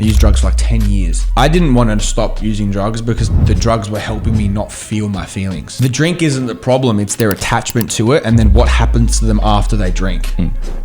used drugs for like 10 years. I didn't want to stop using drugs because the drugs were helping me not feel my feelings. The drink isn't the problem, it's their attachment to it and then what happens to them after they drink.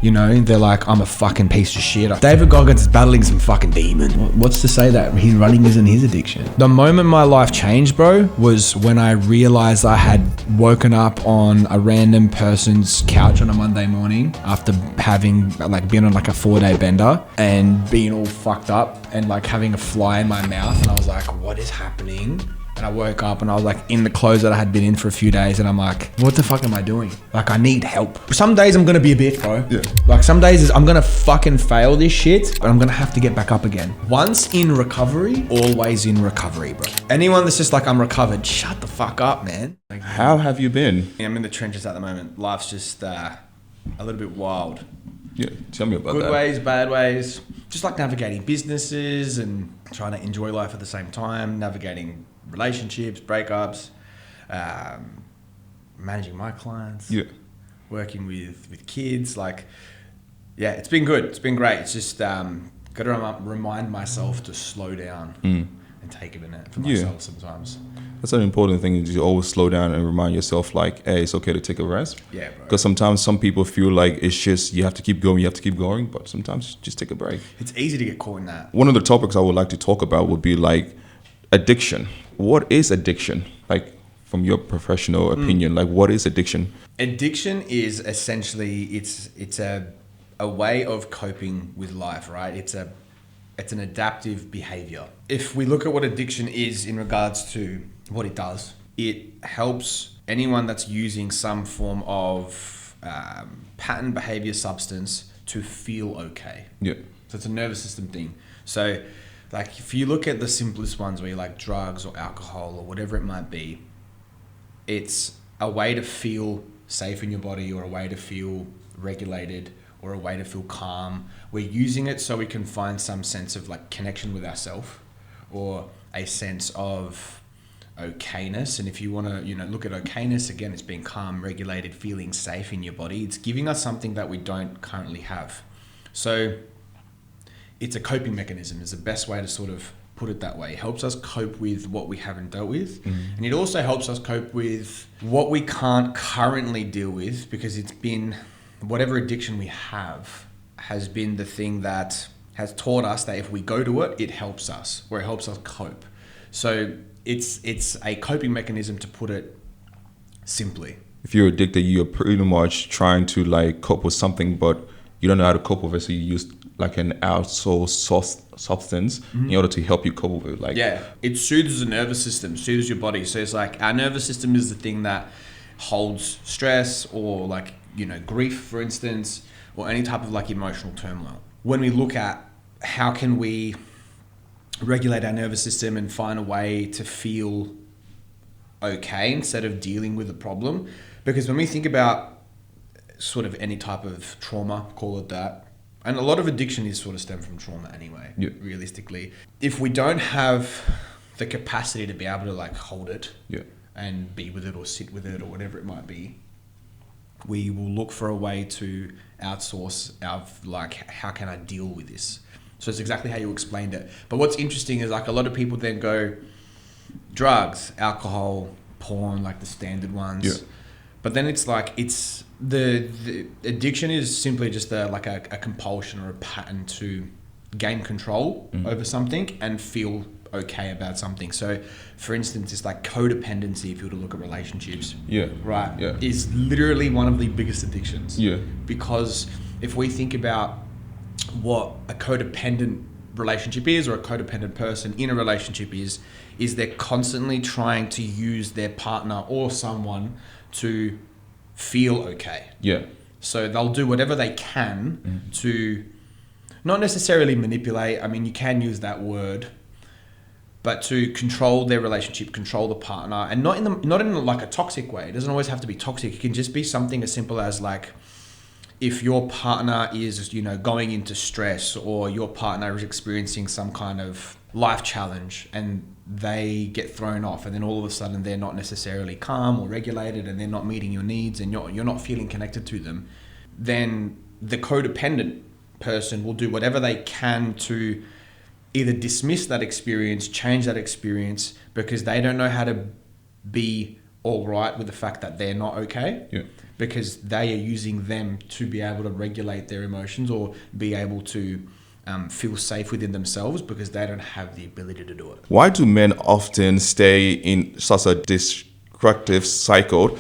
You know, they're like, I'm a fucking piece of shit. David Goggins is battling some fucking demon. What's to say that his running isn't his addiction? The moment my life changed, bro, was when I realized I had woken up on a random person's couch on a Monday morning after having like been on like a 4-day bender and being all fucked up and like having a fly in my mouth, and I was like, what is happening? And I woke up and I was like in the clothes that I had been in for a few days, and I'm like, what the fuck am I doing? Like, I need help. Some days I'm gonna be a bitch, bro. Yeah. Like some days I'm gonna fucking fail this shit, but I'm gonna have to get back up again. Once in recovery, always in recovery, bro. Anyone that's just like, I'm recovered, shut the fuck up, man. Like, how have you been? I'm in the trenches at the moment. Life's just a little bit wild. Yeah, tell me about that. Good ways, bad ways. Just like navigating businesses and trying to enjoy life at the same time, navigating relationships, breakups, managing my clients, working with kids. Like, yeah, it's been good. It's been great. It's just got to remind myself to slow down and take a minute for myself sometimes. That's an important thing, is you always slow down and remind yourself like, hey, it's okay to take a rest. Yeah, bro. Because sometimes some people feel like it's just, you have to keep going, but sometimes just take a break. It's easy to get caught in that. One of the topics I would like to talk about would be like addiction. What is addiction? Like, from your professional opinion, like what is addiction? Addiction is essentially, it's a way of coping with life, right? It's an adaptive behavior. If we look at what addiction is in regards to what it does, it helps anyone that's using some form of pattern behavior substance to feel okay. Yeah. So it's a nervous system thing. So like if you look at the simplest ones where you're like drugs or alcohol or whatever it might be, it's a way to feel safe in your body or a way to feel regulated or a way to feel calm. We're using it so we can find some sense of like connection with ourselves or a sense of okayness. And if you want to, look at okayness, again, it's being calm, regulated, feeling safe in your body. It's giving us something that we don't currently have. So it's a coping mechanism is the best way to sort of put it that way. It helps us cope with what we haven't dealt with. And it also helps us cope with what we can't currently deal with, because it's been whatever addiction we have has been the thing that has taught us that if we go to it, it helps us, or it helps us cope. So it's a coping mechanism, to put it simply. If you're addicted, you're pretty much trying to like cope with something, but you don't know how to cope with it, so you use like an outsourced substance in order to help you cope with it. Like, yeah, it soothes the nervous system, soothes your body. So it's like our nervous system is the thing that holds stress or like, grief, for instance, or any type of like emotional turmoil. When we look at how can we regulate our nervous system and find a way to feel okay instead of dealing with the problem, because when we think about sort of any type of trauma, call it that, and a lot of addiction is sort of stemmed from trauma anyway, realistically. If we don't have the capacity to be able to like hold it and be with it or sit with it or whatever it might be, we will look for a way to outsource our, like, how can I deal with this? So it's exactly how you explained it. But what's interesting is like a lot of people then go drugs, alcohol, porn, like the standard ones. Yeah. But then it's like, it's the addiction is simply just a compulsion or a pattern to gain control over something and feel okay about something. So for instance, it's like codependency, if you were to look at relationships, is literally one of the biggest addictions. Because if we think about what a codependent relationship is, or a codependent person in a relationship is they're constantly trying to use their partner or someone to feel okay. So they'll do whatever they can to not necessarily manipulate, I mean, you can use that word, but to control their relationship, control the partner, and not in like a toxic way. It doesn't always have to be toxic. It can just be something as simple as like, if your partner is, going into stress, or your partner is experiencing some kind of life challenge and they get thrown off, and then all of a sudden they're not necessarily calm or regulated, and they're not meeting your needs, and you're not feeling connected to them, then the codependent person will do whatever they can to either dismiss that experience, change that experience, because they don't know how to be all right with the fact that they're not okay. Yeah. Because they are using them to be able to regulate their emotions or be able to feel safe within themselves, because they don't have the ability to do it. Why do men often stay in such a destructive cycle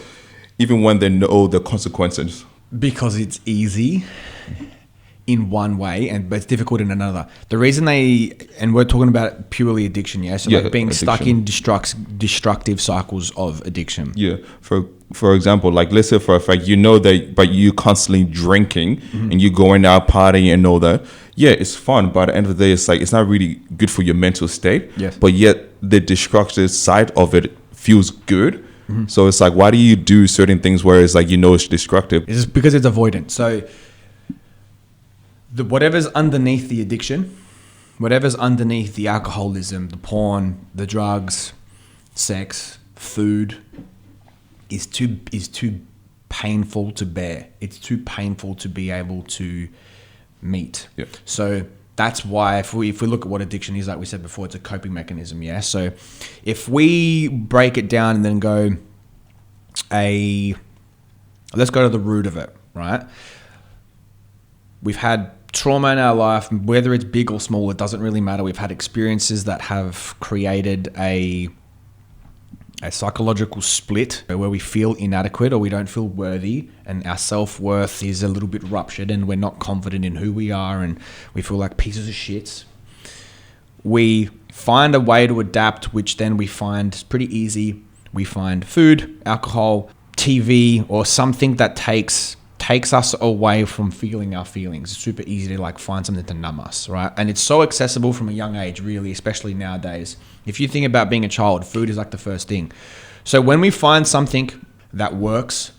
even when they know the consequences? Because it's easy in one way, but it's difficult in another. The reason and we're talking about purely addiction, yeah? So like being addiction. Stuck in destructive cycles of addiction. Yeah. For example, like let's say for a fact, you know that, but you constantly drinking and you going out partying and all that. Yeah, it's fun, but at the end of the day, it's like, it's not really good for your mental state. Yes. But yet the destructive side of it feels good. So it's like, why do you do certain things where it's like, you know, it's destructive? It's just because it's avoidance. So whatever's underneath the addiction, whatever's underneath the alcoholism, the porn, the drugs, sex, food, is too painful to bear. It's too painful to be able to meet. Yeah. So that's why if we look at what addiction is, like we said before, it's a coping mechanism. Yeah. So if we break it down and then go let's go to the root of it, right? We've had trauma in our life, whether it's big or small, it doesn't really matter. We've had experiences that have created a psychological split where we feel inadequate or we don't feel worthy, and our self-worth is a little bit ruptured and we're not confident in who we are and we feel like pieces of shit. We find a way to adapt, which then we find pretty easy. We find food, alcohol, TV, or something that takes us away from feeling our feelings. It's super easy to like find something to numb us, right? And it's so accessible from a young age, really, especially nowadays. If you think about being a child, food is like the first thing. So when we find something that works,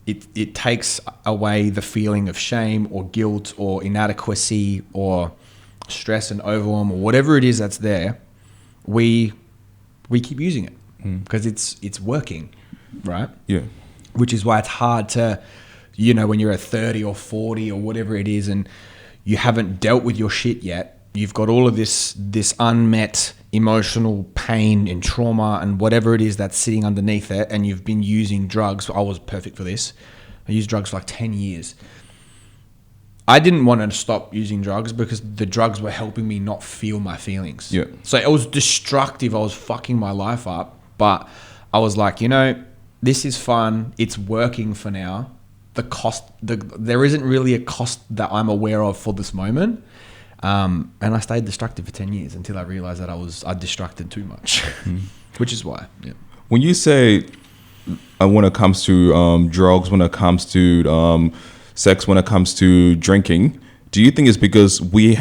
it takes away the feeling of shame or guilt or inadequacy or stress and overwhelm or whatever it is that's there. We keep using it because it's working, right? Yeah. Which is why it's hard to, you know, when you're at 30 or 40 or whatever it is and you haven't dealt with your shit yet, you've got all of this unmet emotional pain and trauma and whatever it is that's sitting underneath it, and you've been using drugs. I was perfect for this. I used drugs for like 10 years. I didn't want to stop using drugs because the drugs were helping me not feel my feelings. Yeah. So it was destructive. I was fucking my life up, but I was like, you know, this is fun. It's working for now. The cost, there isn't really a cost that I'm aware of for this moment. And I stayed destructive for 10 years until I realized that I distracted too much, which is why. Yeah. When you say, when it comes to drugs, when it comes to sex, when it comes to drinking, do you think it's because we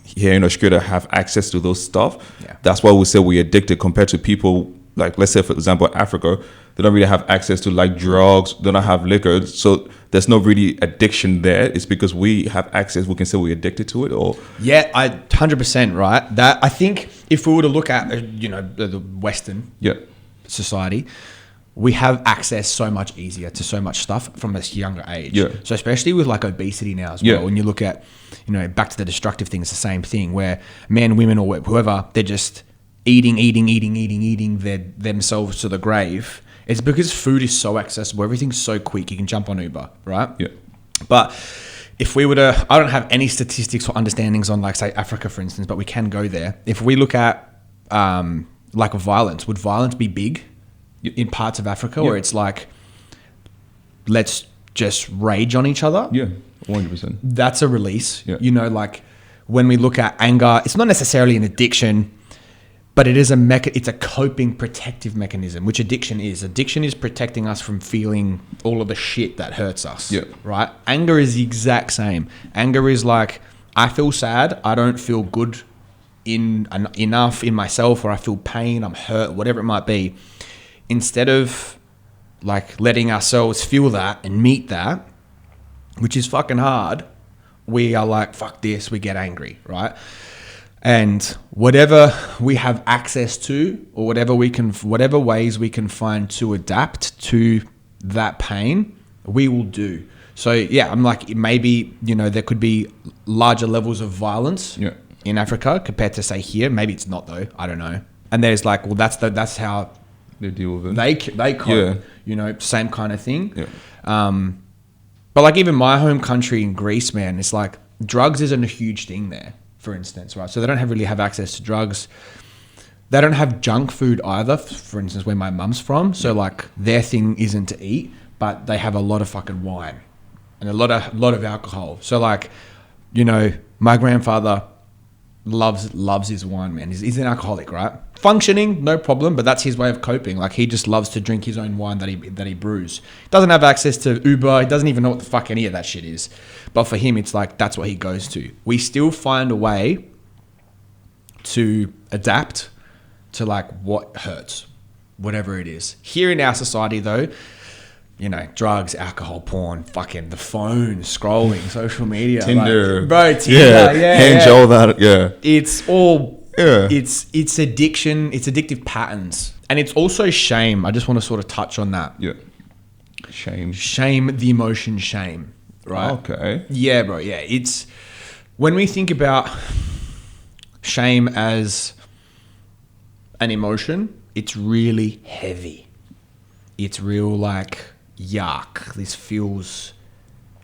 here in Australia have access to those stuff? Yeah. That's why we say we're addicted compared to people like, let's say, for example, Africa, they don't really have access to like drugs, they don't have liquor. So there's no really addiction there. It's because we have access, we can say we're addicted to it, or? Yeah, 100%, right? That I think if we were to look at, you know, the Western society, we have access so much easier to so much stuff from a younger age. Yeah. So especially with like obesity now as well, when you look at, you know, back to the destructive things, the same thing where men, women, or whoever, they're just eating themselves to the grave. It's because food is so accessible. Everything's so quick. You can jump on Uber, right? Yeah. But if we were to, I don't have any statistics or understandings on like, say, Africa, for instance, but we can go there. If we look at like violence, would violence be big in parts of Africa where it's like, let's just rage on each other? Yeah, 100%. That's a release. Yeah. You know, like when we look at anger, it's not necessarily an addiction, but it is it's a coping protective mechanism, which addiction is. Addiction is protecting us from feeling all of the shit that hurts us, right? Anger is the exact same. Anger is like, I feel sad, I don't feel good enough in myself, or I feel pain, I'm hurt, whatever it might be. Instead of like letting ourselves feel that and meet that, which is fucking hard, we are like, fuck this, we get angry, right? And whatever we have access to, or whatever ways we can find to adapt to that pain, we will do. So yeah, I'm like, maybe, you know, there could be larger levels of violence in Africa compared to say here. Maybe it's not though. I don't know. And there's like, well, that's how They deal with it. they cope, you know, same kind of thing. Yeah. But like even my home country in Greece, man, it's like drugs isn't a huge thing there, for instance, right? So they don't really have access to drugs. They don't have junk food either, for instance, where my mum's from. So like their thing isn't to eat, but they have a lot of fucking wine and a lot of alcohol. So like, you know, my grandfather loves his wine, man. He's an alcoholic, right? Functioning, no problem, but that's his way of coping. Like he just loves to drink his own wine that he brews. Doesn't have access to Uber. He doesn't even know what the fuck any of that shit is. But for him, it's like that's what he goes to. We still find a way to adapt to like what hurts, whatever it is. Here in our society, though, you know, drugs, alcohol, porn, fucking the phone, scrolling, social media, Tinder, like, bro, Tinder, Hinge, all that, It's all. Yeah. It's addiction, it's addictive patterns. And it's also shame. I just want to sort of touch on that. Yeah. Shame, the emotion shame, right? Okay. Yeah, bro. Yeah. It's when we think about shame as an emotion, it's really heavy. It's real like, yuck, this feels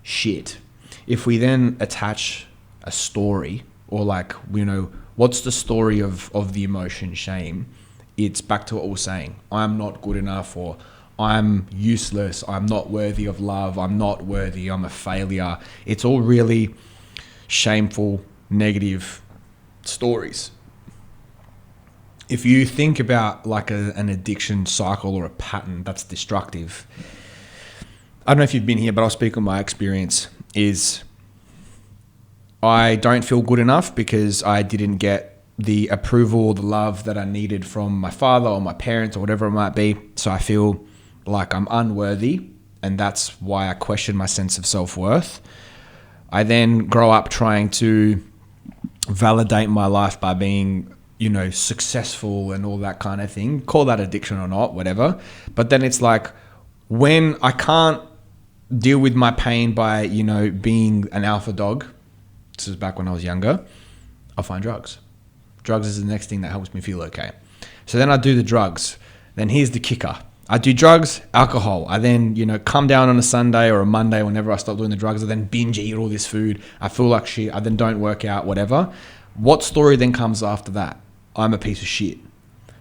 shit. If we then attach a story or like, you know, what's the story of the emotion shame? It's back to what we're saying. I'm not good enough, or I'm useless. I'm not worthy of love. I'm not worthy. I'm a failure. It's all really shameful, negative stories. If you think about like an addiction cycle or a pattern that's destructive, I don't know if you've been here, but I'll speak on my experience is I don't feel good enough because I didn't get the approval or the love that I needed from my father or my parents or whatever it might be. So I feel like I'm unworthy, and that's why I question my sense of self-worth. I then grow up trying to validate my life by being, you know, successful and all that kind of thing. Call that addiction or not, whatever. But then it's like when I can't deal with my pain by, you know, being an alpha dog, this is back when I was younger, I'll find drugs. Drugs is the next thing that helps me feel okay. So then I do the drugs. Then here's the kicker. I do drugs, alcohol. I then, you know, come down on a Sunday or a Monday whenever I stop doing the drugs. I then binge eat all this food. I feel like shit. I then don't work out, whatever. What story then comes after that? I'm a piece of shit.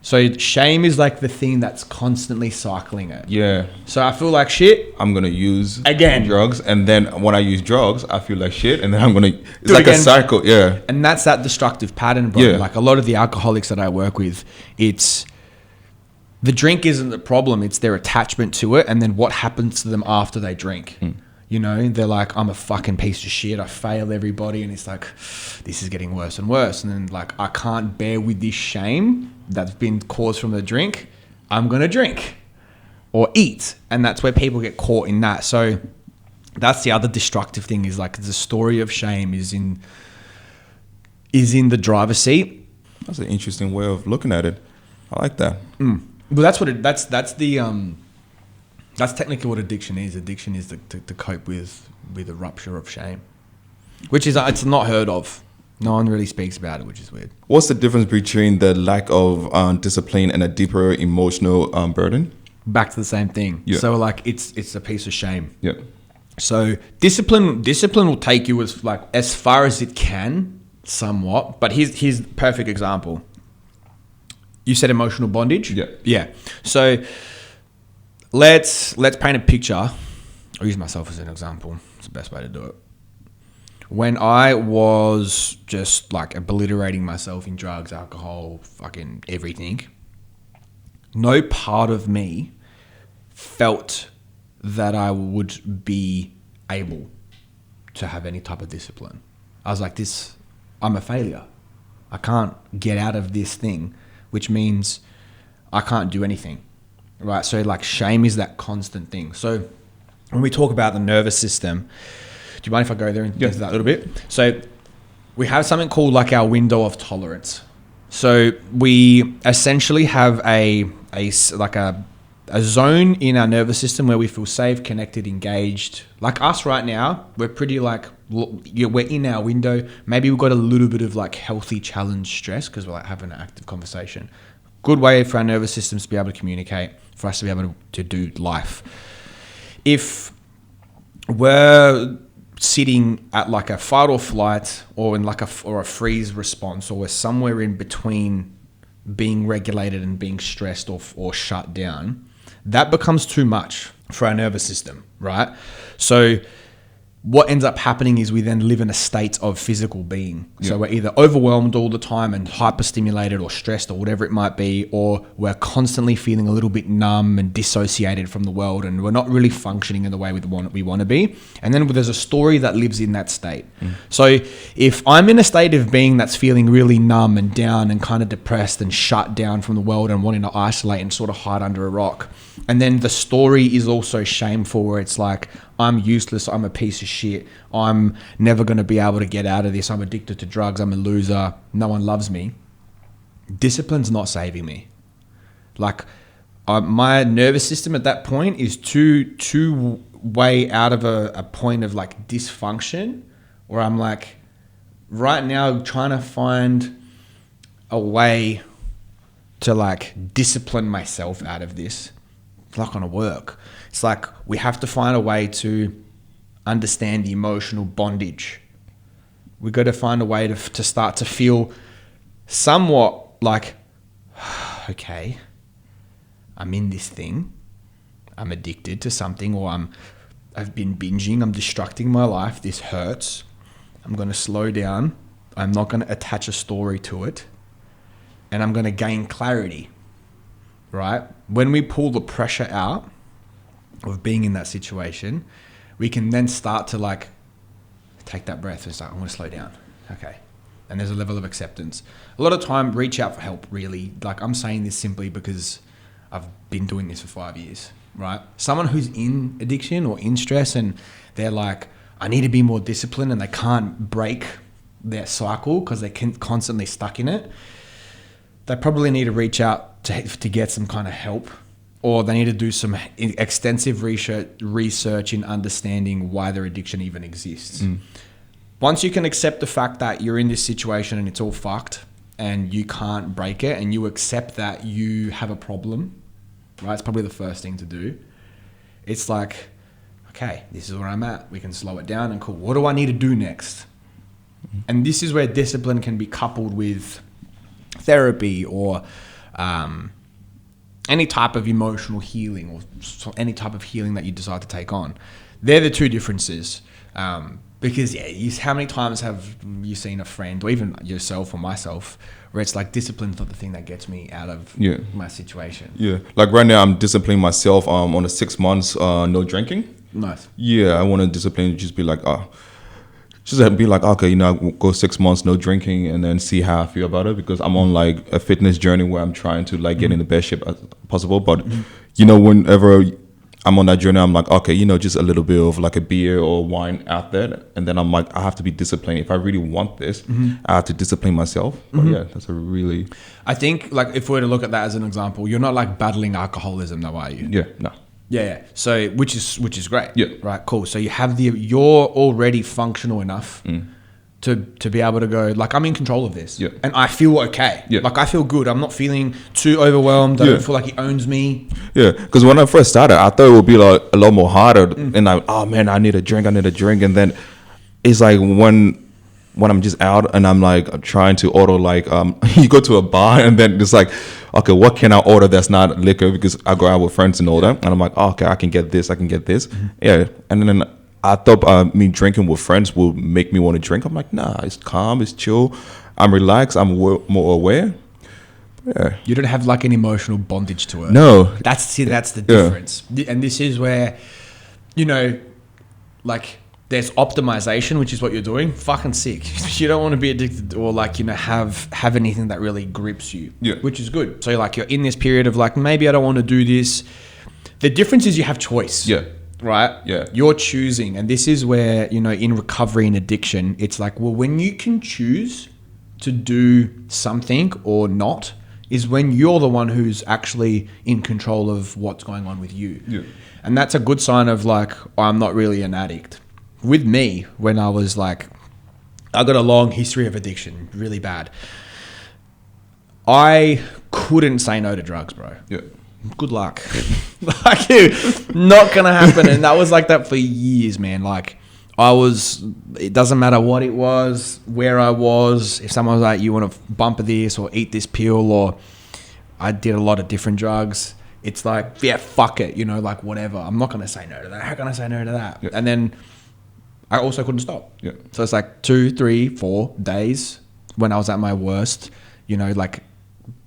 So shame is like the thing that's constantly cycling it. Yeah. So I feel like shit. I'm going to use again drugs. And then when I use drugs, I feel like shit. And then I'm going to, it's like a cycle. Yeah. And that's that destructive pattern, bro. Yeah. Like a lot of the alcoholics that I work with, it's the drink isn't the problem. It's their attachment to it. And then what happens to them after they drink. You know, they're like, I'm a fucking piece of shit. I fail everybody. And it's like, this is getting worse and worse. And then like, I can't bear with this shame that's been caused from the drink. I'm going to drink or eat. And that's where people get caught in that. So that's the other destructive thing is like the story of shame is in the driver's seat. That's an interesting way of looking at it. I like that. Well, that's what that's technically what addiction is. Addiction is to cope with a rupture of shame, which is it's not heard of. No one really speaks about it, which is weird. What's the difference between the lack of discipline and a deeper emotional burden? Back to the same thing. Yeah. So like it's a piece of shame. Yeah. So discipline will take you as far as it can, somewhat. But here's the perfect example. You said emotional bondage. Yeah. Yeah. So let's paint a picture. I'll use myself as an example. It's the best way to do it. When I was just like obliterating myself in drugs, alcohol, fucking everything, no part of me felt that I would be able to have any type of discipline. I was like, I'm a failure. I can't get out of this thing, which means I can't do anything. Right, so like shame is that constant thing. So when we talk about the nervous system, do you mind if I go there and get that a little bit? So we have something called like our window of tolerance. So we essentially have a a zone in our nervous system where we feel safe, connected, engaged. Like us right now, we're pretty like, we're in our window. Maybe we've got a little bit of like healthy challenge stress because we're like having an active conversation. Good way for our nervous systems to be able to communicate, for us to be able to do life. If we're sitting at like a fight or flight or in like a freeze response, or we're somewhere in between being regulated and being stressed or shut down, that becomes too much for our nervous system, right? So what ends up happening is we then live in a state of physical being. Yeah. So we're either overwhelmed all the time and hyperstimulated or stressed or whatever it might be, or we're constantly feeling a little bit numb and dissociated from the world, and we're not really functioning in the way we want to be. And then there's a story that lives in that state. So if I'm in a state of being that's feeling really numb and down and kind of depressed and shut down from the world and wanting to isolate and sort of hide under a rock, and then the story is also shameful, where it's like, I'm useless, I'm a piece of shit, I'm never going to be able to get out of this, I'm addicted to drugs, I'm a loser, no one loves me. Discipline's not saving me. Like, my nervous system at that point is too way out of a point of like dysfunction, where I'm like, right now trying to find a way to like discipline myself out of this. It's not going to work. It's like we have to find a way to understand the emotional bondage. We've got to find a way to start to feel somewhat like, okay, I'm in this thing. I'm addicted to something, or I've been binging. I'm destructing my life. This hurts. I'm going to slow down. I'm not going to attach a story to it. And I'm going to gain clarity, right? When we pull the pressure out of being in that situation, we can then start to like take that breath and start, I'm going to slow down. Okay. And there's a level of acceptance. A lot of time, reach out for help, really. Like, I'm saying this simply because I've been doing this for 5 years, right? Someone who's in addiction or in stress and they're like, I need to be more disciplined, and they can't break their cycle because they're constantly stuck in it. They probably need to reach out to get some kind of help, or they need to do some extensive research in understanding why their addiction even exists. Once you can accept the fact that you're in this situation and it's all fucked and you can't break it, and you accept that you have a problem, right? It's probably the first thing to do. It's like, okay, this is where I'm at. We can slow it down and cool. What do I need to do next? And this is where discipline can be coupled with therapy or any type of emotional healing, or any type of healing that you decide to take on. They're the two differences. Because how many times have you seen a friend, or even yourself or myself, where it's like, discipline's not the thing that gets me out of my situation? Yeah, like right now I'm disciplining myself on a 6 months no drinking. Nice. Yeah, I want to discipline, just be like, okay, I'll go 6 months no drinking, and then see how I feel about it, because I'm on like a fitness journey where I'm trying to like get in the best shape as possible. But whenever I'm on that journey, I'm like, okay, just a little bit of like a beer or wine out there, and then I'm like, I have to be disciplined. If I really want this, I have to discipline myself. But yeah, that's a really... I think, like, if we were to look at that as an example, you're not like battling alcoholism though, are you? Yeah, no. Yeah. So, which is great. Yeah. Right. Cool. So you're already functional enough to be able to go, like, I'm in control of this. Yeah. And I feel okay. Yeah. Like, I feel good. I'm not feeling too overwhelmed. I don't feel like it owns me. Yeah. Because when I first started, I thought it would be like a lot more harder. And oh man, I need a drink. And then it's like when I'm just out and I'm like, I'm trying to order, like, you go to a bar and then it's like, okay, what can I order that's not liquor? Because I go out with friends and all that. And I'm like, oh, okay, I can get this. Yeah. And then I thought me drinking with friends would make me want to drink. I'm like, nah, it's calm, it's chill. I'm relaxed. I'm more aware. Yeah. You don't have like an emotional bondage to it. No. That's the difference. And this is where, like, there's optimization, which is what you're doing. Fucking sick. You don't want to be addicted or like, have anything that really grips you, which is good. So like, you're in this period of like, maybe I don't want to do this. The difference is you have choice. Yeah. Right? Yeah. You're choosing. And this is where, in recovery and addiction, it's like, well, when you can choose to do something or not, is when you're the one who's actually in control of what's going on with you. Yeah. And that's a good sign of like, I'm not really an addict. With me, when I was like, I got a long history of addiction, really bad. I couldn't say no to drugs, bro. Yeah. Good luck. Like, not going to happen. And that was like that for years, man. Like, it doesn't matter what it was, where I was. If someone was like, you want to bump this or eat this pill, or I did a lot of different drugs. It's like, yeah, fuck it. Like whatever. I'm not going to say no to that. How can I say no to that? Yeah. And then I also couldn't stop. Yeah. So it's like 2, 3, 4 days when I was at my worst, like,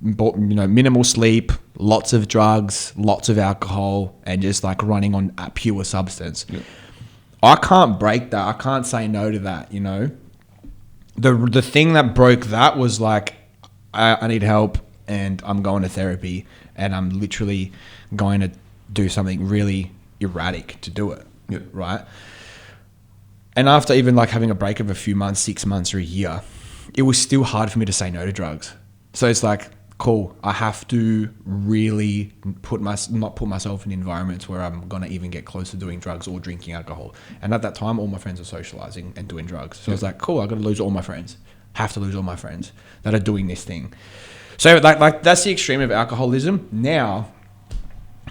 minimal sleep, lots of drugs, lots of alcohol, and just like running on a pure substance. Yeah. I can't break that. I can't say no to that. The thing that broke that was like, I need help, and I'm going to therapy, and I'm literally going to do something really erratic to do it. Yeah. Right. And after even like having a break of a few months, 6 months or a year, it was still hard for me to say no to drugs. So it's like, cool, I have to really not put myself in environments where I'm going to even get close to doing drugs or drinking alcohol. And at that time, all my friends are socializing and doing drugs. So it's like, cool, I got to lose all my friends. Have to lose all my friends that are doing this thing. So like that's the extreme of alcoholism. Now,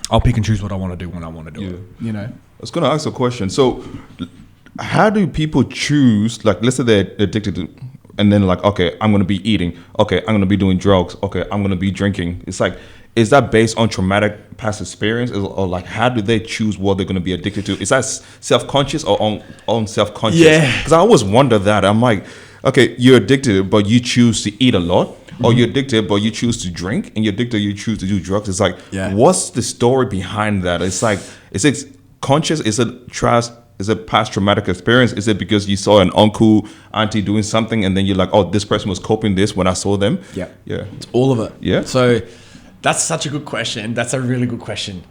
I'll pick and choose what I want to do when I want to do it. I was going to ask a question. So how do people choose, like, let's say they're addicted to, and then like, okay, I'm going to be eating. Okay, I'm going to be doing drugs. Okay, I'm going to be drinking. It's like, is that based on traumatic past experience? Or like, how do they choose what they're going to be addicted to? Is that self-conscious or on self-conscious? Yeah. Because I always wonder that. I'm like, okay, you're addicted, but you choose to eat a lot. Mm-hmm. Or you're addicted, but you choose to drink. And you're addicted, you choose to do drugs. It's like, what's the story behind that? It's like, is it conscious? Is it trust? Is it past traumatic experience? Is it because you saw an uncle, auntie doing something, and then you're like, oh, this person was coping this when I saw them? Yeah. Yeah. It's all of it. Yeah. So that's such a good question. That's a really good question.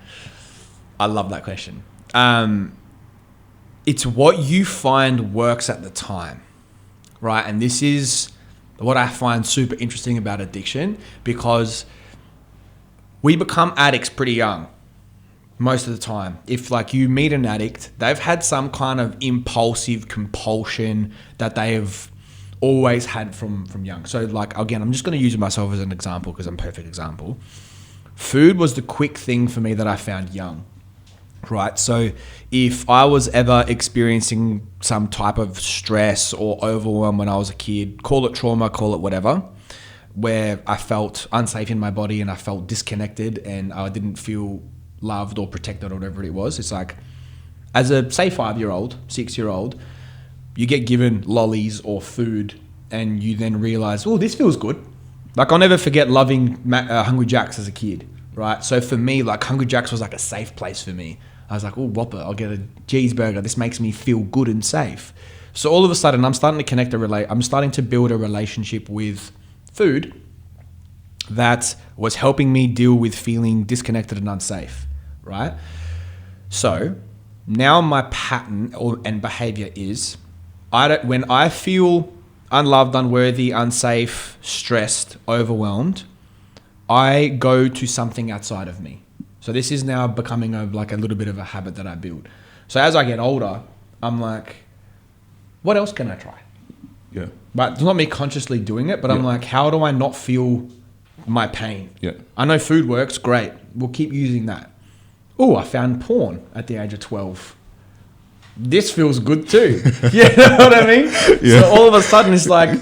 I love that question. It's what you find works at the time, right? And this is what I find super interesting about addiction, because we become addicts pretty young. Most of the time, if like you meet an addict, they've had some kind of impulsive compulsion that they have always had from young. So like, again, I'm just going to use myself as an example because I'm a perfect example. Food was the quick thing for me that I found young, right? So if I was ever experiencing some type of stress or overwhelm when I was a kid, call it trauma, call it whatever, where I felt unsafe in my body and I felt disconnected and I didn't feel loved or protected or whatever it was. It's like, as a say 5-year-old, 6-year-old, you get given lollies or food and you then realize, oh, this feels good. Like, I'll never forget loving Hungry Jack's as a kid, right? So for me, like, Hungry Jack's was like a safe place for me. I was like, oh, Whopper, I'll get a cheeseburger. This makes me feel good and safe. So all of a sudden, I'm starting to build a relationship with food that was helping me deal with feeling disconnected and unsafe, right? So now my pattern and behavior is, when I feel unloved, unworthy, unsafe, stressed, overwhelmed, I go to something outside of me. So this is now becoming a little bit of a habit that I build. So as I get older, I'm like, what else can I try? Yeah. But it's not me consciously doing it, but I'm like, how do I not feel my pain? Yeah. I know food works, great. We'll keep using that. Oh, I found porn at the age of 12. This feels good too. You know what I mean? Yeah. So all of a sudden it's like,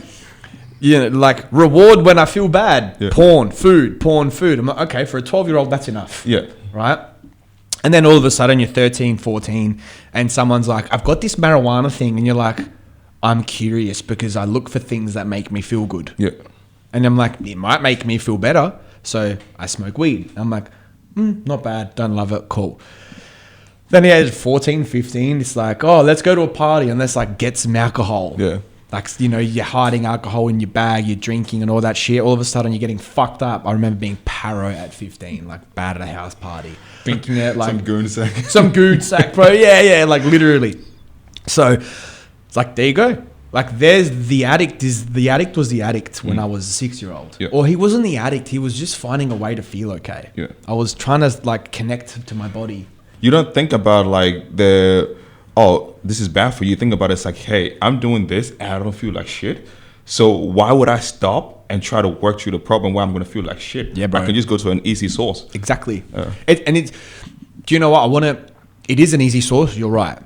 like reward when I feel bad. Yeah. Porn, food. I'm like, okay, for a 12-year-old, that's enough. Yeah. Right? And then all of a sudden you're 13, 14, and someone's like, I've got this marijuana thing. And you're like, I'm curious because I look for things that make me feel good. Yeah. And I'm like, it might make me feel better. So I smoke weed. I'm like, not bad. Don't love it. Cool. Then at age 14, 15, it's like, oh, let's go to a party and let's like get some alcohol. Yeah. Like, you're hiding alcohol in your bag, you're drinking and all that shit. All of a sudden you're getting fucked up. I remember being paro at 15, like bad at a house party. Drinking it like... Some goon sack, bro. Yeah, like literally. So it's like, there you go. Like there's the addict was the addict when I was a 6-year-old. Yeah. Or he wasn't the addict. He was just finding a way to feel okay. Yeah. I was trying to like connect to my body. You don't think about like this is bad for you. Think about it, it's like, hey, I'm doing this and I don't feel like shit. So why would I stop and try to work through the problem where I'm going to feel like shit? Yeah, bro. I can just go to an easy source. Exactly. Do you know what? It is an easy source. You're right.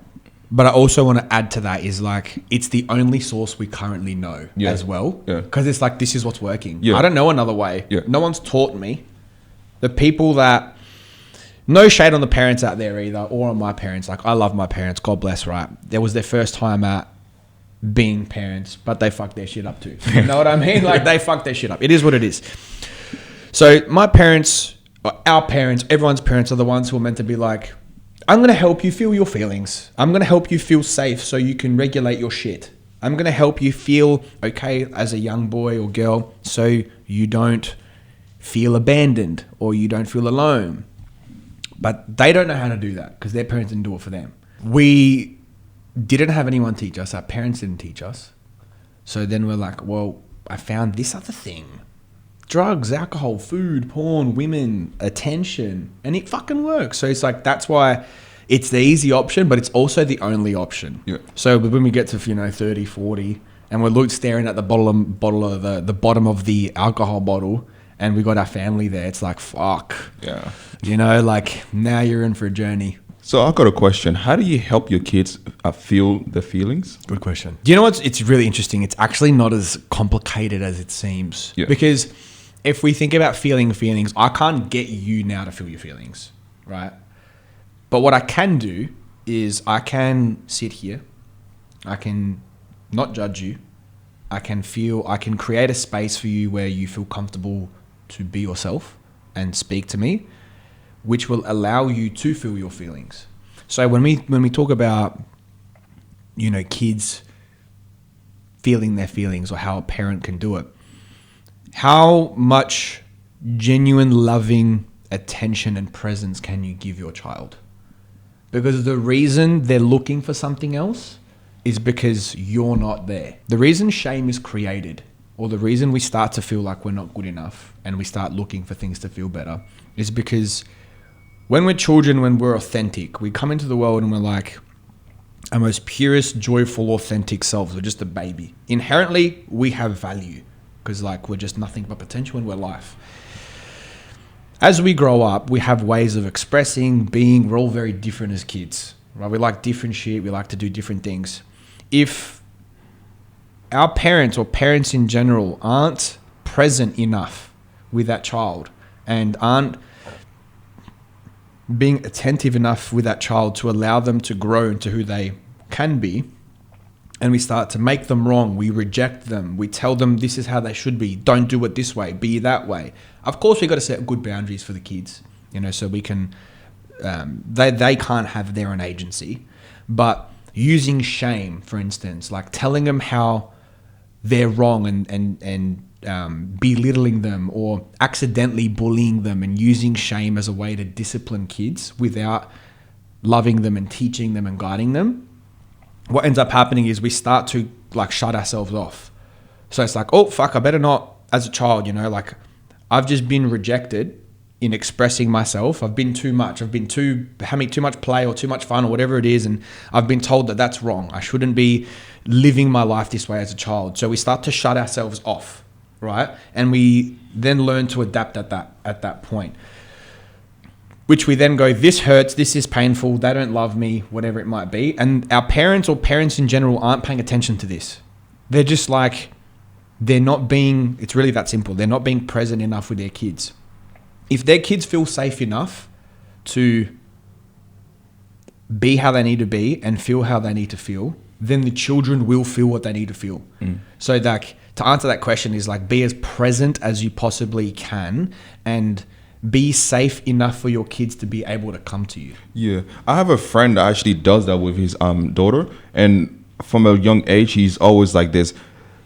But I also want to add to that is like, it's the only source we currently know as well. Yeah. Because it's like, this is what's working. Yeah. I don't know another way. Yeah. No one's taught me. The people that, no shade on the parents out there either, or on my parents. Like, I love my parents. God bless, right? There was their first time at being parents, but they fucked their shit up too. You know what I mean? Like, they fucked their shit up. It is what it is. So my parents, our parents, everyone's parents are the ones who are meant to be like, I'm going to help you feel your feelings. I'm going to help you feel safe so you can regulate your shit. I'm going to help you feel okay as a young boy or girl so you don't feel abandoned or you don't feel alone. But they don't know how to do that because their parents didn't do it for them. We didn't have anyone teach us. Our parents didn't teach us. So then we're like, well, I found this other thing. Drugs, alcohol, food, porn, women, attention, and it fucking works. So it's like, that's why it's the easy option, but it's also the only option. Yeah. So when we get to 30, 40, and we're staring at the the bottom of the alcohol bottle, and we got our family there, it's like, fuck. Yeah. Like now you're in for a journey. So I got a question. How do you help your kids feel the feelings? Good question. Do you know what's? It's really interesting. It's actually not as complicated as it seems. Yeah. Because if we think about feeling feelings, I can't get you now to feel your feelings, right? But what I can do is I can sit here. I can not judge you. I can create a space for you where you feel comfortable to be yourself and speak to me, which will allow you to feel your feelings. So when we talk about, kids feeling their feelings or how a parent can do it, how much genuine, loving attention and presence can you give your child? Because the reason they're looking for something else is because you're not there. The reason shame is created, or the reason we start to feel like we're not good enough and we start looking for things to feel better, is because when we're children, when we're authentic, we come into the world and we're like our most purest, joyful, authentic selves. We're just a baby. Inherently, we have value because we're just nothing but potential and we're life. As we grow up, we have ways of expressing, being. We're all very different as kids, right? We like different shit. We like to do different things. If our parents or parents in general aren't present enough with that child and aren't being attentive enough with that child to allow them to grow into who they can be, and we start to make them wrong, we reject them, we tell them this is how they should be, don't do it this way, be that way. Of course, we've got to set good boundaries for the kids, so we can, they can't have their own agency. But using shame, for instance, like telling them how they're wrong and belittling them or accidentally bullying them and using shame as a way to discipline kids without loving them and teaching them and guiding them, what ends up happening is we start to shut ourselves off. So it's like, oh fuck, I better not, as a child, I've just been rejected in expressing myself. I've been too much. I've been having too much play or too much fun or whatever it is. And I've been told that that's wrong. I shouldn't be living my life this way as a child. So we start to shut ourselves off, right? And we then learn to adapt at that point, which we then go, this hurts, this is painful, they don't love me, whatever it might be. And our parents or parents in general aren't paying attention to this. They're just they're not being, it's really that simple. They're not being present enough with their kids. If their kids feel safe enough to be how they need to be and feel how they need to feel, then the children will feel what they need to feel. So to answer that question is be as present as you possibly can and be safe enough for your kids to be able to come to you. Yeah. I have a friend that actually does that with his daughter. And from a young age, he's always like this.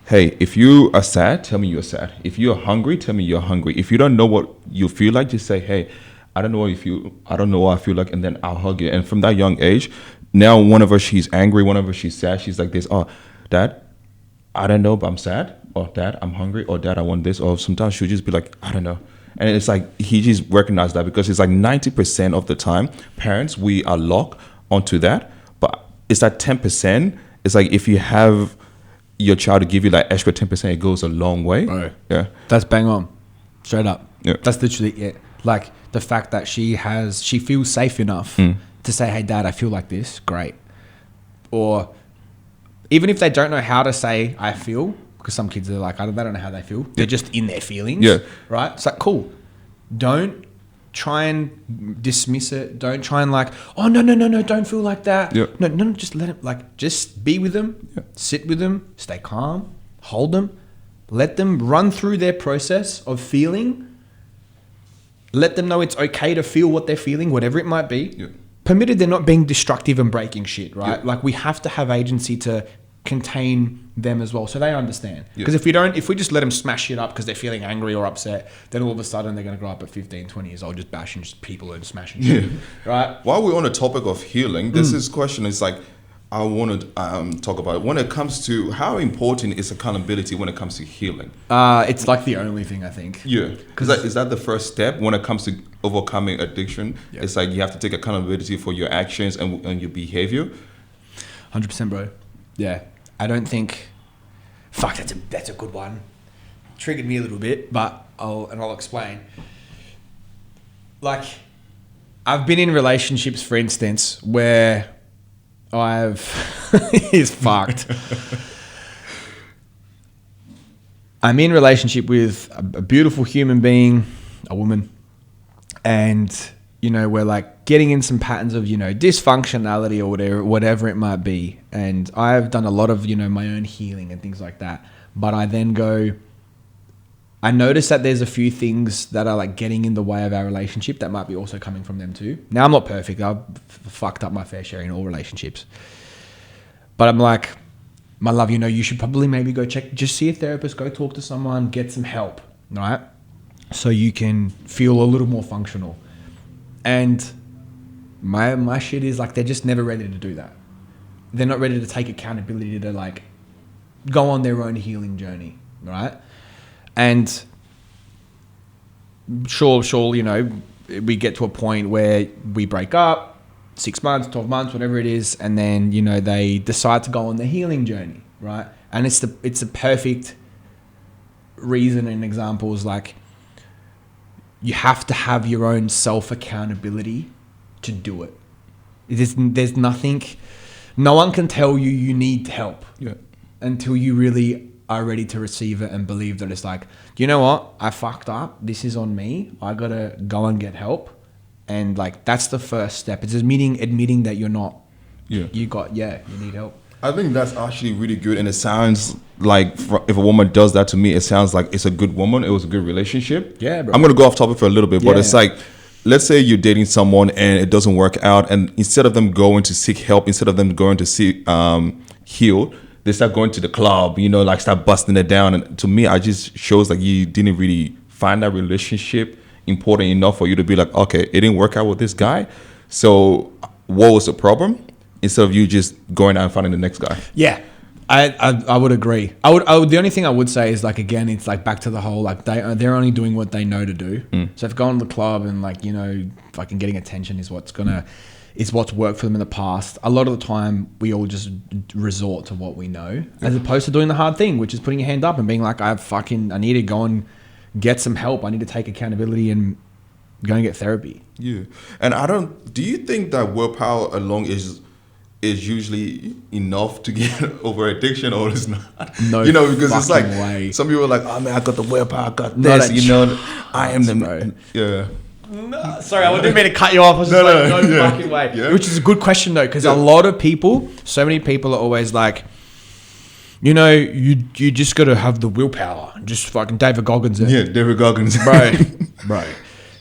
Hey, if you are sad, tell me you're sad. If you're hungry, tell me you're hungry. If you don't know what you feel like, just say, hey, I don't know what I feel like, and then I'll hug you. And from that young age, now whenever she's angry, whenever she's sad, she's like this, oh, Dad, I don't know, but I'm sad, or Dad, I'm hungry, or Dad, I want this, or sometimes she'll just be like, I don't know. And it's like, he just recognized that, because it's like 90% of the time, parents, we are locked onto that. But it's that 10%, it's like, if you have your child to give you like extra 10%, it goes a long way. Right. Yeah. That's bang on. Straight up. Yeah. That's literally it. Like the fact that she feels safe enough to say, hey, Dad, I feel like this. Great. Or even if they don't know how to say, I feel, because some kids are like, they don't know how they feel. They're just in their feelings. Yeah. Right? It's like, cool. Don't try and dismiss it. Don't try and like, oh, no, don't feel like that. Yeah. No, just let it, like, just be with them, sit with them, stay calm, hold them, let them run through their process of feeling. Let them know it's okay to feel what they're feeling, whatever it might be. Yeah. Permitted they're not being destructive and breaking shit, right? Yeah. Like we have to have agency to contain them as well, so they understand. Yeah. Because if we just let them smash shit up because they're feeling angry or upset, then all of a sudden they're going to grow up at 15, 20 years old just bashing people and smashing shit, right? While we're on the topic of healing, this question is like, I want to talk about it. When it comes to how important is accountability when it comes to healing? It's like the only thing I think. Yeah. Because is that the first step when it comes to overcoming addiction? Yeah. It's like you have to take accountability for your actions and your behavior. 100%, bro. Yeah. I don't think... Fuck, that's a good one. Triggered me a little bit, but I'll explain. Like, I've been in relationships, for instance, where he's fucked. I'm in relationship with a beautiful human being, a woman, and we're like getting in some patterns of dysfunctionality or whatever it might be. And I've done a lot of my own healing and things like that. But I then I notice that there's a few things that are like getting in the way of our relationship that might be also coming from them too. Now, I'm not perfect. I've fucked up my fair share in all relationships. But I'm like, my love, you should probably maybe go just see a therapist, go talk to someone, get some help, right? So you can feel a little more functional. And my shit is like, they're just never ready to do that. They're not ready to take accountability to like go on their own healing journey, right? And sure, we get to a point where we break up, 6 months, 12 months, whatever it is, and then, they decide to go on the healing journey, right? And it's a perfect reason and examples like you have to have your own self-accountability to do it. There's nothing, no one can tell you need help until you really are ready to receive it and believe that it's like, you know what, I fucked up. This is on me. I got to go and get help. And like, that's the first step. It's admitting that you're not, you need help. I think that's actually really good. And it sounds like if a woman does that to me, it sounds like it's a good woman. It was a good relationship. Yeah, bro. I'm going to go off topic for a little bit, but it's like, let's say you're dating someone and it doesn't work out. And instead of them going to seek help, instead of them going to seek heal, they start going to the club, like start busting it down. And to me, it just shows like you didn't really find that relationship important enough for you to be like, okay, it didn't work out with this guy. So what was the problem? Instead of you just going out and finding the next guy. Yeah. I would agree. I would. The only thing I would say is like, again, it's like back to the whole, like they're only doing what they know to do. So if going to the club and like, fucking getting attention is what's worked for them in the past. A lot of the time we all just resort to what we know as opposed to doing the hard thing, which is putting your hand up and being like, I need to go and get some help. I need to take accountability and go and get therapy. Yeah. And do you think that willpower alone is usually enough to get over addiction, or is not? No, because it's like way. Some people are like, oh man, I got the willpower, I got this, I am the bro. Yeah. No, sorry, I didn't mean to cut you off. I was just no fucking way. Yeah. Which is a good question though, because a lot of people, so many people are always like, you just got to have the willpower. Just fucking David Goggins. Yeah, David Goggins. Bro.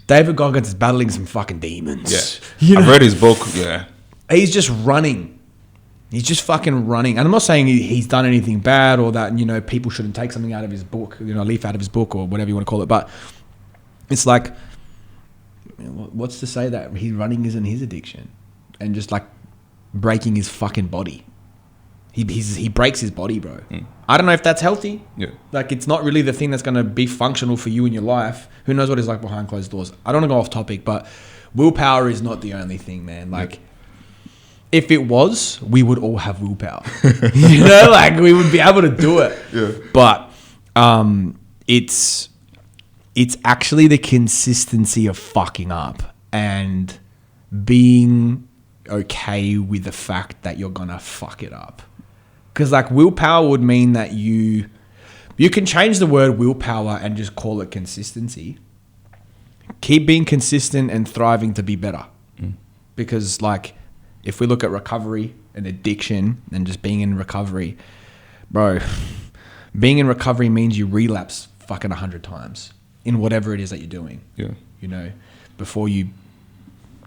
David Goggins is battling some fucking demons. Yeah. I've read his book. Yeah. He's just running. He's just fucking running. And I'm not saying he's done anything bad or that, people shouldn't take something out of his book, a leaf out of his book or whatever you want to call it. But it's like, what's to say that he's running isn't his addiction and just like breaking his fucking body. he breaks his body, bro. I don't know if that's healthy. Yeah. Like, it's not really the thing that's going to be functional for you in your life. Who knows what it's like behind closed doors? I don't want to go off topic, but willpower is not the only thing, man. Like, if it was, we would all have willpower. You know, like, we would be able to do it. Yeah. But it's actually the consistency of fucking up and being okay with the fact that you're gonna fuck it up. Because, like, willpower would mean that you can change the word willpower and just call it consistency. Keep being consistent and thriving to be better. Because, like, if we look at recovery and addiction and just being in recovery, bro, being in recovery means you relapse fucking 100 times in whatever it is that you're doing. Yeah. You know, before you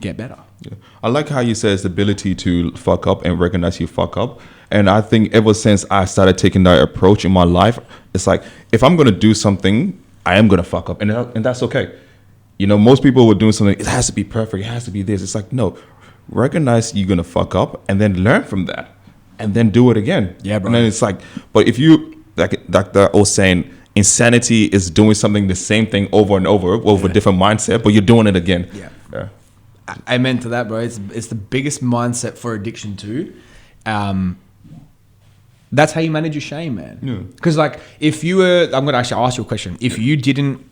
get better. Yeah. I like how you said it's the ability to fuck up and recognize you fuck up. And I think ever since I started taking that approach in my life, it's like, if I'm going to do something, I am going to fuck up. And that's okay. You know, most people were doing something, it has to be perfect, it has to be this. It's like, no, recognize you're going to fuck up and then learn from that and then do it again. Yeah, bro. And then it's like, but if you, like the old saying, insanity is doing something, the same thing over and over with a different mindset, but you're doing it again. Yeah. I meant to that, bro. It's the biggest mindset for addiction too. That's how you manage your shame, man. Yeah. Because, like, if you were, I'm going to actually ask you a question. If you didn't,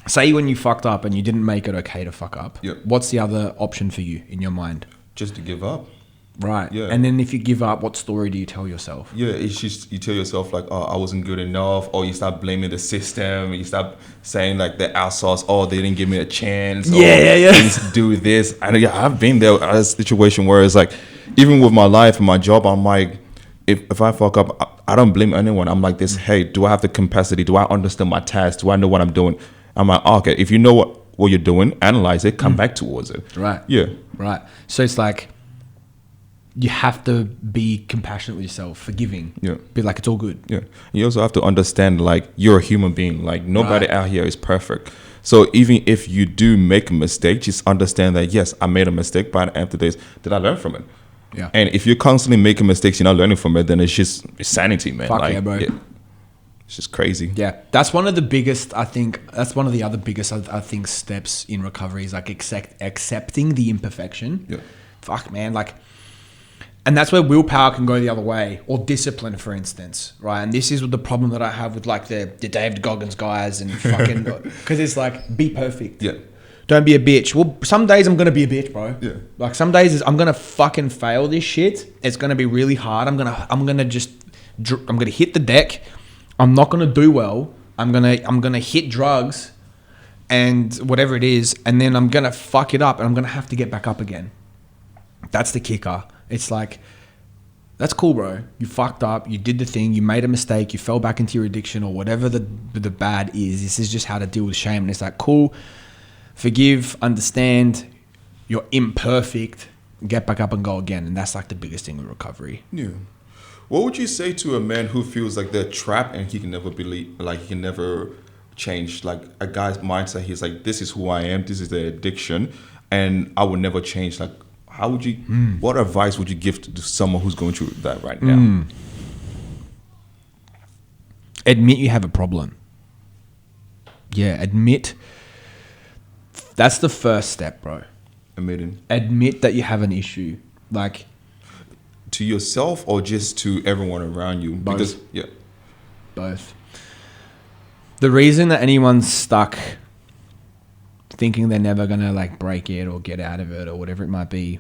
say when you fucked up and you didn't make it okay to fuck up, what's the other option for you in your mind? Just to give up. Right. Yeah. And then if you give up, what story do you tell yourself? Yeah, it's just, you tell yourself like, oh, I wasn't good enough, or you start blaming the system, you start saying like the outsource, oh, they didn't give me a chance, yeah. They didn't do this. And I've been there at a situation where it's like, even with my life and my job, I'm like, if I fuck up, I don't blame anyone. I'm like this, hey, do I have the capacity? Do I understand my task? Do I know what I'm doing? I'm like, okay, if you know what you're doing, analyze it, come back towards it. Right. Yeah. Right. So it's like, you have to be compassionate with yourself, forgiving. Yeah. Be like, it's all good. Yeah. You also have to understand, like, you're a human being. Like, nobody out here is perfect. So even if you do make a mistake, just understand that, yes, I made a mistake, but at the end of the day, did I learn from it? Yeah. And if you're constantly making mistakes, you're not learning from it, then it's just sanity, man. Fuck like, yeah, bro. It's just crazy. Yeah. That's one of the biggest, I think, that's one of the other biggest, I think, steps in recovery is like accepting the imperfection. Yeah. Fuck, man. Like, and that's where willpower can go the other way, or discipline, for instance, right? And this is the problem that I have with like the David Goggins guys and fucking, because it's like, be perfect. Yeah. Don't be a bitch. Well, some days I'm going to be a bitch, bro. Yeah. Like, some days I'm going to fucking fail this shit. It's going to be really hard. I'm going to hit the deck. I'm not going to do well. I'm going to hit drugs and whatever it is. And then I'm going to fuck it up and I'm going to have to get back up again. That's the kicker. It's like, that's cool, bro. You fucked up. You did the thing. You made a mistake. You fell back into your addiction or whatever the bad is. This is just how to deal with shame. And it's like, cool. Forgive, understand, you're imperfect, get back up and go again. And that's like the biggest thing with recovery. Yeah. What would you say to a man who feels like they're trapped and he can never believe, like he can never change? Like a guy's mindset, he's like, this is who I am, this is the addiction, and I will never change. Like, how would you, what advice would you give to someone who's going through that right now? Admit you have a problem. Yeah, admit. That's the first step, bro. Admit that you have an issue. Like, to yourself or just to everyone around you? Both. Because, both. The reason that anyone's stuck thinking they're never going to like break it or get out of it or whatever it might be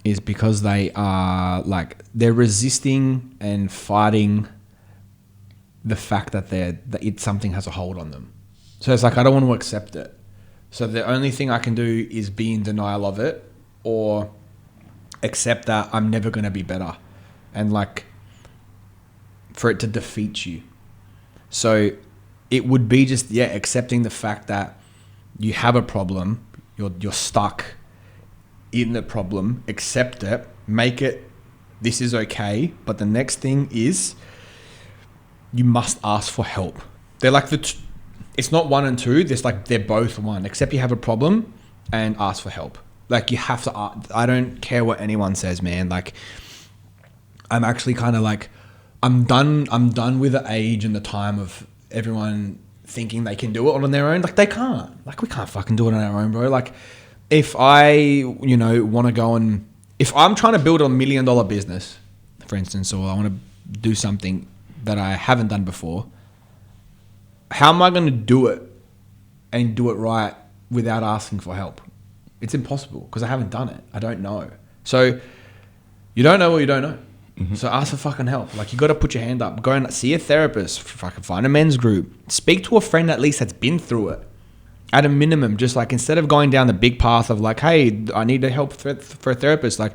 is because they are like, they're resisting and fighting the fact that something has a hold on them. So it's like, I don't want to accept it. So the only thing I can do is be in denial of it or accept that I'm never going to be better and like for it to defeat you. So it would be just, accepting the fact that you have a problem, you're stuck in the problem, accept it, make it, this is okay. But the next thing is you must ask for help. They're like it's not one and two. There's like, they're both one, except you have a problem and ask for help. Like you have to, I don't care what anyone says, man. Like I'm actually kind of like, I'm done with the age and the time of everyone thinking they can do it on their own. Like, they can't. Like, we can't fucking do it on our own, bro. Like, if I, want to go and... If I'm trying to build a $1 million business, for instance, or I want to do something that I haven't done before, how am I going to do it and do it right without asking for help? It's impossible because I haven't done it. I don't know. So you don't know what you don't know. Mm-hmm. So ask for fucking help. Like, you got to put your hand up. Go and see a therapist. Fucking find a men's group. Speak to a friend at least that's been through it. At a minimum, just like, instead of going down the big path of like, hey, I need to help for a therapist, like,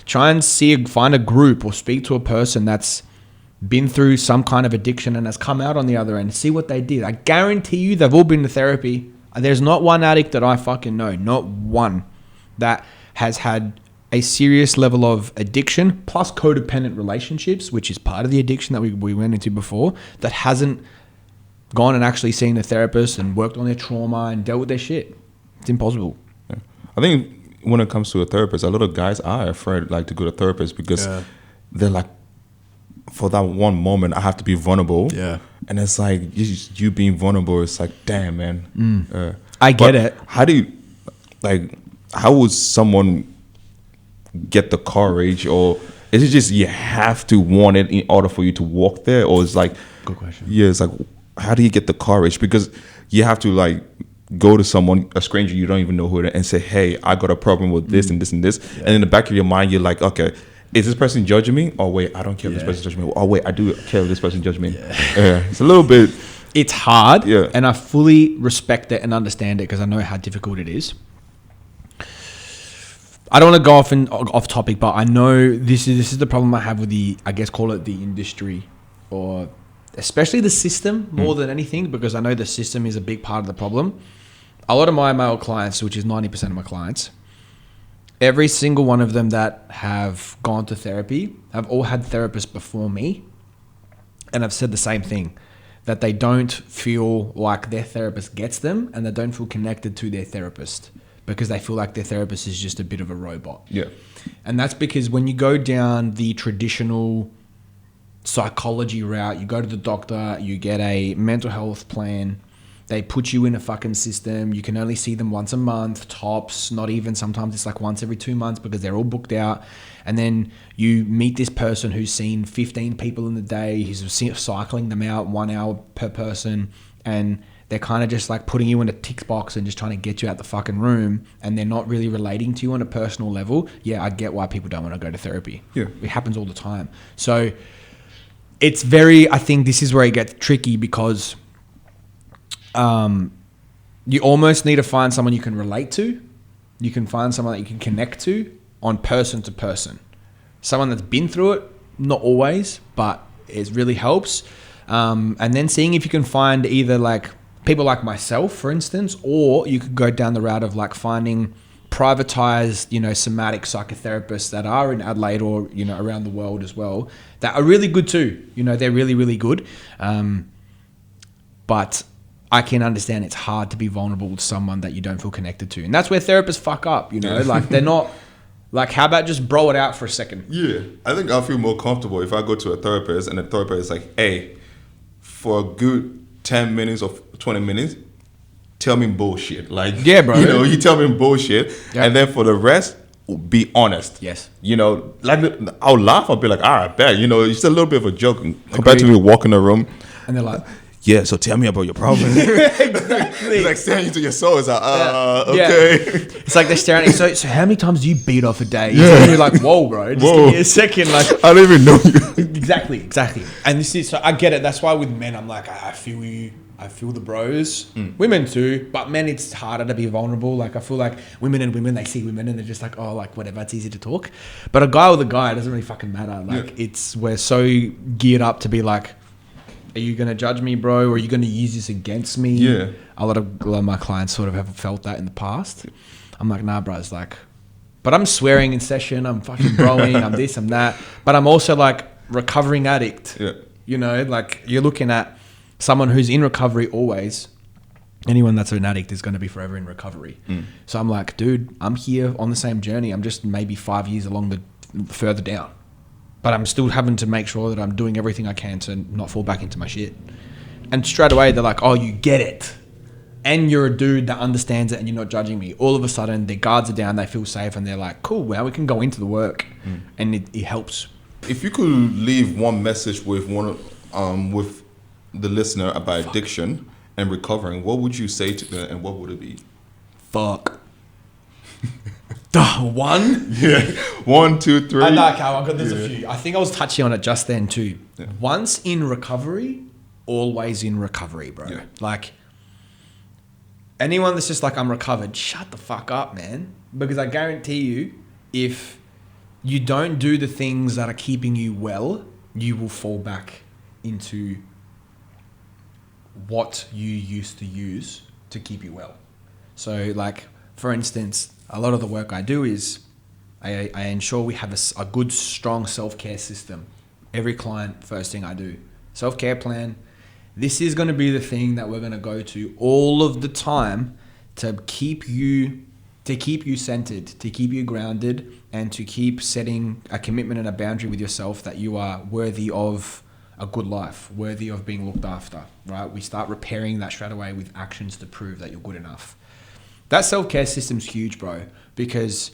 try and find a group or speak to a person that's been through some kind of addiction and has come out on the other end. See what they did. I guarantee you they've all been to therapy. There's not one addict that I fucking know, not one, that has had a serious level of addiction plus codependent relationships, which is part of the addiction that we went into before, that hasn't gone and actually seen a therapist and worked on their trauma and dealt with their shit. It's impossible. Yeah. I think when it comes to a therapist, a lot of guys are afraid like to go to therapist because they're like, for that one moment, I have to be vulnerable. Yeah. And it's like, you being vulnerable, it's like, damn, man. I get it. How would someone get the courage, or is it just you have to want it in order for you to walk there? Or it's like, good question. Yeah, it's like, how do you get the courage? Because you have to like go to someone, a stranger you don't even know who, and say, hey, I got a problem with this and this and this. Yeah. And in the back of your mind, you're like, okay, is this person judging me? Oh, wait, I don't care if this person judging me. Oh, wait, I do care if this person judging me. Yeah. It's a little bit... It's hard, and I fully respect it and understand it because I know how difficult it is. I don't want to go off topic, but I know this is the problem I have with the, I guess, call it the industry, or especially the system more than anything, because I know the system is a big part of the problem. A lot of my male clients, which is 90% of my clients, every single one of them that have gone to therapy have all had therapists before me, and I've said the same thing, that they don't feel like their therapist gets them, and they don't feel connected to their therapist because they feel like their therapist is just a bit of a robot. Yeah. And that's because when you go down the traditional psychology route, you go to the doctor, you get a mental health plan, they put you in a fucking system. You can only see them once a month, tops, not even. Sometimes it's like once every 2 months because they're all booked out. And then you meet this person who's seen 15 people in the day. He's cycling them out 1 hour per person. And they're kind of just like putting you in a tick box and just trying to get you out the fucking room. And they're not really relating to you on a personal level. Yeah, I get why people don't want to go to therapy. Yeah. It happens all the time. So it's very, I think this is where it gets tricky because... you almost need to find someone you can relate to. You can find someone that you can connect to on person to person. Someone that's been through it, not always, but it really helps. And then seeing if you can find either like people like myself, for instance, or you could go down the route of like finding privatized, somatic psychotherapists that are in Adelaide or, around the world as well, that are really good too. They're really, really good. But I can understand it's hard to be vulnerable with someone that you don't feel connected to. And that's where therapists fuck up, like they're not like, how about just bro it out for a second? Yeah. I think I'll feel more comfortable if I go to a therapist and the therapist is like, hey, for a good 10 minutes or 20 minutes, tell me bullshit. Like, yeah, bro. You tell me bullshit. Yep. And then for the rest, be honest. Yes. Like I'll laugh. I'll be like, all right, bet. It's a little bit of a joke compared to me walking the room. And they're like, yeah, so tell me about your problem. Exactly. It's like staring into your soul. It's like, okay. Yeah. It's like they're staring at you. So how many times do you beat off a day? And you're like, whoa, bro. Just give me a second. Like, I don't even know you. Exactly. And so I get it. That's why with men, I'm like, I feel you. I feel the bros. Women too. But men, it's harder to be vulnerable. Like, I feel like women, they see women and they're just like, oh, like, whatever. It's easy to talk. But a guy with a guy, it doesn't really fucking matter. Like, we're so geared up to be like, are you going to judge me, bro? Or are you going to use this against me? Yeah. A lot of my clients sort of have felt that in the past. I'm like, nah, bro. It's like, but I'm swearing in session. I'm fucking broing. I'm this, I'm that. But I'm also like recovering addict. Yeah. Like you're looking at someone who's in recovery always. Anyone that's an addict is going to be forever in recovery. So I'm like, dude, I'm here on the same journey. I'm just maybe 5 years further down. but I'm still having to make sure that I'm doing everything I can to not fall back into my shit. And straight away they're like, oh, you get it. And you're a dude that understands it and you're not judging me. All of a sudden, their guards are down, they feel safe, and they're like, cool, now we can go into the work. And it helps. If you could leave one message with with the listener about addiction and recovering, what would you say to them, and what would it be? Fuck. One? Yeah. 1, 2, 3. I know, Cal, there's a few. I think I was touching on it just then too. Yeah. Once in recovery, always in recovery, bro. Yeah. Like, anyone that's just like, I'm recovered, shut the fuck up, man. Because I guarantee you, if you don't do the things that are keeping you well, you will fall back into what you used to use to keep you well. So, like, for instance, a lot of the work I do is I ensure we have a good, strong self-care system. Every client, first thing I do, self-care plan. This is going to be the thing that we're going to go to all of the time to keep you centered, to keep you grounded, and to keep setting a commitment and a boundary with yourself that you are worthy of a good life, worthy of being looked after, right? We start repairing that straight away with actions to prove that you're good enough. That self-care system's huge, bro, because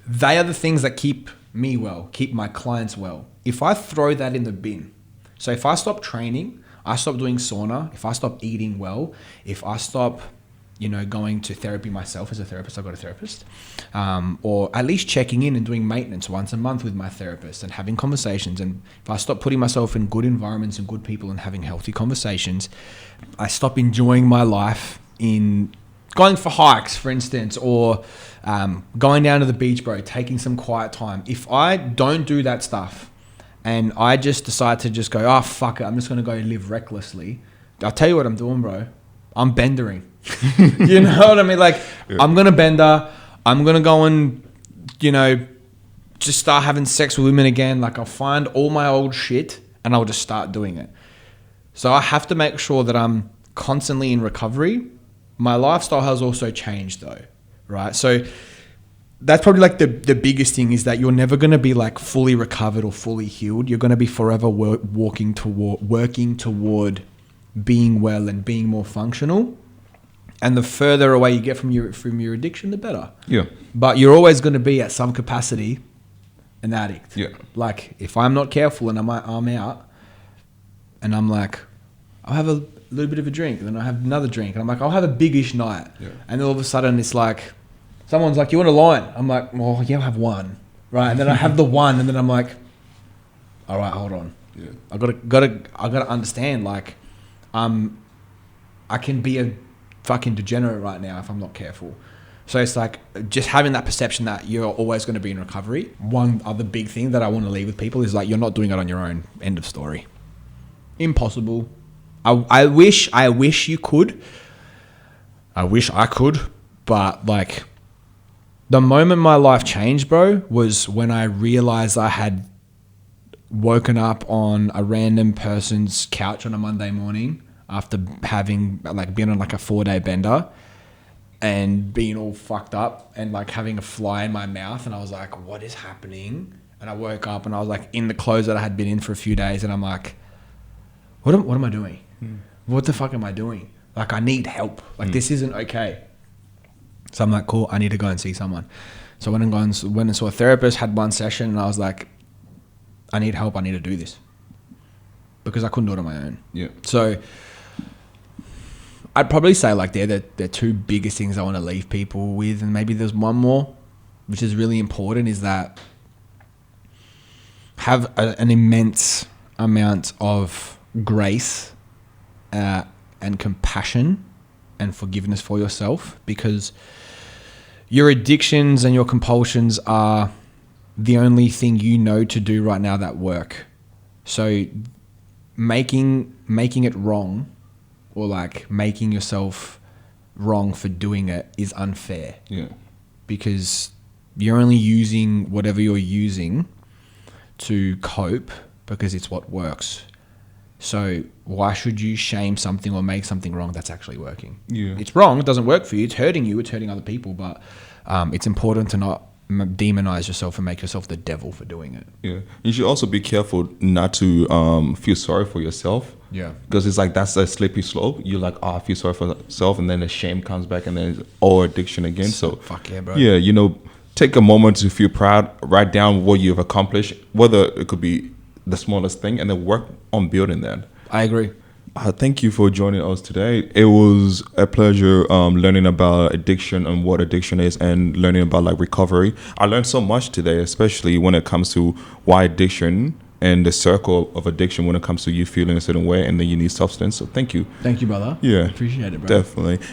they are the things that keep me well, keep my clients well. If I throw that in the bin, so if I stop training, I stop doing sauna, if I stop eating well, if I stop, going to therapy myself as a therapist, I've got a therapist, or at least checking in and doing maintenance once a month with my therapist and having conversations. And if I stop putting myself in good environments and good people and having healthy conversations, I stop enjoying my life in going for hikes, for instance, or going down to the beach, bro, taking some quiet time. If I don't do that stuff and I just decide to just go, oh, fuck it, I'm just going to go live recklessly, I'll tell you what I'm doing, bro. I'm bendering. You know what I mean? Like, yeah. I'm going to bender. I'm going to go and, just start having sex with women again. Like, I'll find all my old shit and I'll just start doing it. So I have to make sure that I'm constantly in recovery. My lifestyle has also changed though, right? So that's probably like the biggest thing, is that you're never going to be like fully recovered or fully healed. You're going to be forever working toward being well and being more functional. And the further away you get from your addiction, the better. Yeah. But you're always going to be at some capacity an addict. Yeah. Like, if I'm not careful and I'm out and I'm like, I'll have a little bit of a drink, and then I have another drink, and I'm like, I'll have a biggish night. Yeah. And then all of a sudden it's like, someone's like, you want a line? I'm like, well, yeah, I'll have one. Right. And then I have the one, and then I'm like, all right, hold on. Yeah. I gotta understand, like, I can be a fucking degenerate right now if I'm not careful. So it's like just having that perception that you're always going to be in recovery. One other big thing that I want to leave with people is like, you're not doing it on your own. End of story. Impossible. I wish you could. I wish I could. But like, the moment my life changed, bro, was when I realized I had woken up on a random person's couch on a Monday morning after having like been on like a 4-day bender and being all fucked up and like having a fly in my mouth, and I was like, what is happening? And I woke up and I was like in the clothes that I had been in for a few days, and I'm like, what am I doing? What the fuck am I doing? Like, I need help. Like, this isn't okay. So I'm like, cool, I need to go and see someone. So I went and saw a therapist, had one session, and I was like, I need help. I need to do this, because I couldn't do it on my own. Yeah. So I'd probably say like they're the two biggest things I want to leave people with. And maybe there's one more, which is really important, is that have an immense amount of grace and compassion and forgiveness for yourself, because your addictions and your compulsions are the only thing you know to do right now that work. So making it wrong, or like making yourself wrong for doing it, is unfair. Yeah. Because you're only using whatever you're using to cope because it's what works. So why should you shame something or make something wrong that's actually working? Yeah. It's wrong. It doesn't work for you. It's hurting you. It's hurting other people. But it's important to not demonize yourself and make yourself the devil for doing it. Yeah, you should also be careful not to feel sorry for yourself. Yeah. Because it's like that's a slippery slope. You're like, oh, I feel sorry for myself, and then the shame comes back, and then it's all addiction again. So fuck yeah, bro. Yeah, take a moment to feel proud. Write down what you've accomplished, whether it could be the smallest thing, and then work on building that. I agree. Thank you for joining us today. It was a pleasure learning about addiction and what addiction is, and learning about like recovery. I learned so much today, especially when it comes to why addiction and the circle of addiction when it comes to you feeling a certain way and then you need substance. So thank you. Thank you, brother. Yeah. Appreciate it, bro. Definitely.